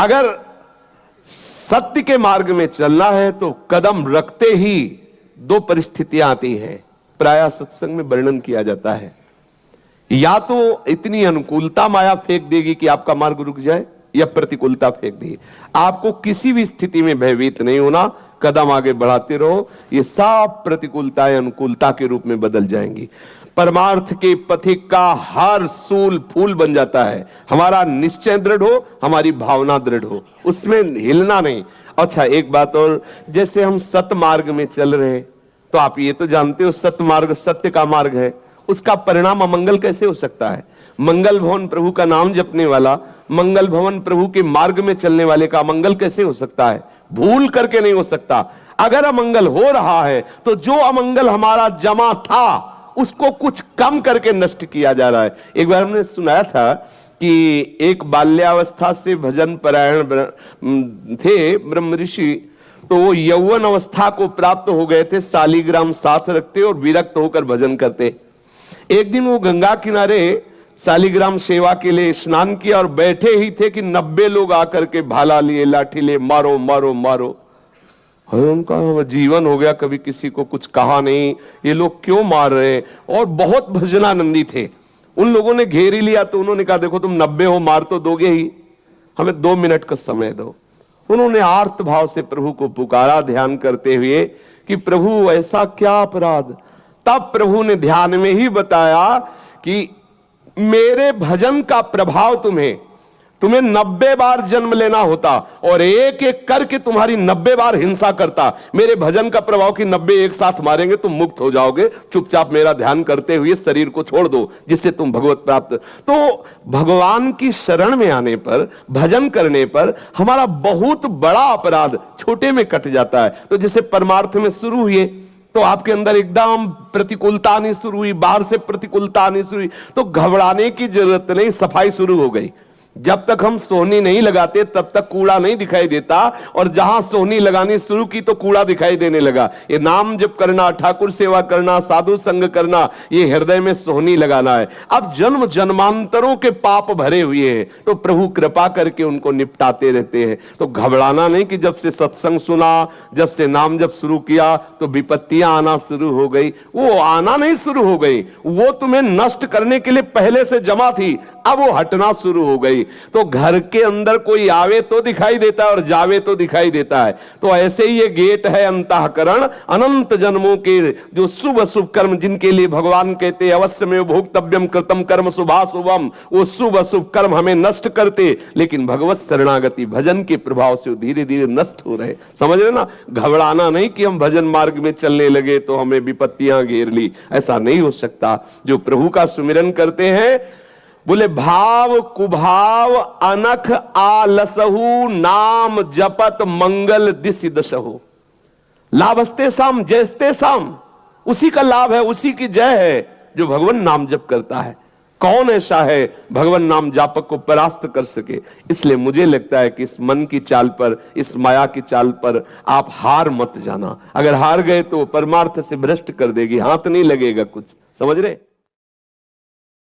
अगर सत्य के मार्ग में चलना है तो कदम रखते ही दो परिस्थितियां आती हैं, प्रायः सत्संग में वर्णन किया जाता है। या तो इतनी अनुकूलता माया फेंक देगी कि आपका मार्ग रुक जाए, या प्रतिकूलता फेंक देगी। आपको किसी भी स्थिति में भयभीत नहीं होना, कदम आगे बढ़ाते रहो, ये सब प्रतिकूलताएं अनुकूलता के रूप में बदल जाएंगी। परमार्थ के पथिक का हर सूल फूल बन जाता है। हमारा निश्चय दृढ़ हो, हमारी भावना दृढ़ हो, उसमें हिलना नहीं। अच्छा, एक बात और, जैसे हम सत्य मार्ग में चल रहे हैं, तो आप ये तो जानते हो सत्य मार्ग सत्य का मार्ग है, उसका परिणाम अमंगल कैसे हो सकता है? मंगल भवन प्रभु का नाम जपने वाला, मंगल भवन प्रभु के मार्ग में चलने वाले का अमंगल कैसे हो सकता है? भूल करके नहीं हो सकता। अगर अमंगल हो रहा है तो जो अमंगल हमारा जमा था उसको कुछ कम करके नष्ट किया जा रहा है। एक बार हमने सुनाया था कि एक बाल्यावस्था से भजन परायण थे ब्रह्म ऋषि, तो वो यौवन अवस्था को प्राप्त हो गए थे, शालिग्राम साथ रखते और विरक्त होकर भजन करते। एक दिन वो गंगा किनारे शालिग्राम सेवा के लिए स्नान किया और बैठे ही थे कि 90 लोग आकर के भाला लिए, लाठी लिए, मारो मारो मारो। उनका जीवन हो गया, कभी किसी को कुछ कहा नहीं, ये लोग क्यों मार रहे हैं? और बहुत भजनानंदी थे। उन लोगों ने घेर ही लिया तो उन्होंने कहा, देखो तुम 90 हो, मार तो दोगे ही, हमें 2 मिनट का समय दो। उन्होंने आर्त भाव से प्रभु को पुकारा, ध्यान करते हुए कि प्रभु ऐसा क्या अपराध। तब प्रभु ने ध्यान में ही बताया कि मेरे भजन का प्रभाव तुम्हें 90 बार जन्म लेना होता और एक एक करके तुम्हारी 90 बार हिंसा करता। मेरे भजन का प्रभाव कि 90 एक साथ मारेंगे, तुम मुक्त हो जाओगे। चुपचाप मेरा ध्यान करते हुए शरीर को छोड़ दो, जिससे तुम भगवत प्राप्त। तो भगवान की शरण में आने पर, भजन करने पर हमारा बहुत बड़ा अपराध छोटे में कट जाता है। तो जैसे परमार्थ में शुरू हुए तो आपके अंदर एकदम प्रतिकूलता आनी शुरू हुई, बाहर से प्रतिकूलता आनी शुरू हुई, तो घबराने की जरूरत नहीं, सफाई शुरू हो गई। जब तक हम सोहनी नहीं लगाते तब तक कूड़ा नहीं दिखाई देता, और जहां सोहनी लगानी शुरू की तो कूड़ा दिखाई देने लगा। ये नाम जप करना, ठाकुर सेवा करना, साधु संग करना, ये हृदय में सोहनी लगाना है। अब जन्म जन्मांतरों के पाप भरे हुए हैं, तो प्रभु कृपा करके उनको निपटाते रहते हैं। तो घबराना नहीं कि जब से सत्संग सुना, जब से नाम जप शुरू किया तो विपत्तियां आना शुरू हो गई। वो आना नहीं शुरू हो गई, वो तुम्हें नष्ट करने के लिए पहले से जमा थी, अब वो हटना शुरू हो गई। तो घर के अंदर कोई आवे तो दिखाई देता है और जावे तो दिखाई देता है। तो ऐसे ही ये गेट है अंतःकरण, अनंत जन्मों के जो शुभ अशुभ कर्म, जिनके लिए भगवान कहते अवश्य में भोक्तव्यम कृतम कर्म शुभाशुभम, वो शुभ अशुभ कर्म हमें नष्ट करते, लेकिन भगवत शरणागति भजन के प्रभाव से धीरे धीरे नष्ट हो रहे। समझ रहे ना? घबराना नहीं कि हम भजन मार्ग में चलने लगे तो हमें विपत्तियां घेर ली, ऐसा नहीं हो सकता। जो प्रभु का सुमिरन करते हैं, बोले भाव कुभाव अनख आलसहु, नाम जपत मंगल दिशि दशहु। लाभस्ते साम जयस्ते साम, उसी का लाभ है, उसी की जय है जो भगवान नाम जप करता है। कौन ऐसा है भगवान नाम जापक को परास्त कर सके? इसलिए मुझे लगता है कि इस मन की चाल पर, इस माया की चाल पर आप हार मत जाना। अगर हार गए तो परमार्थ से भ्रष्ट कर देगी, हाथ नहीं लगेगा कुछ। समझ रहे?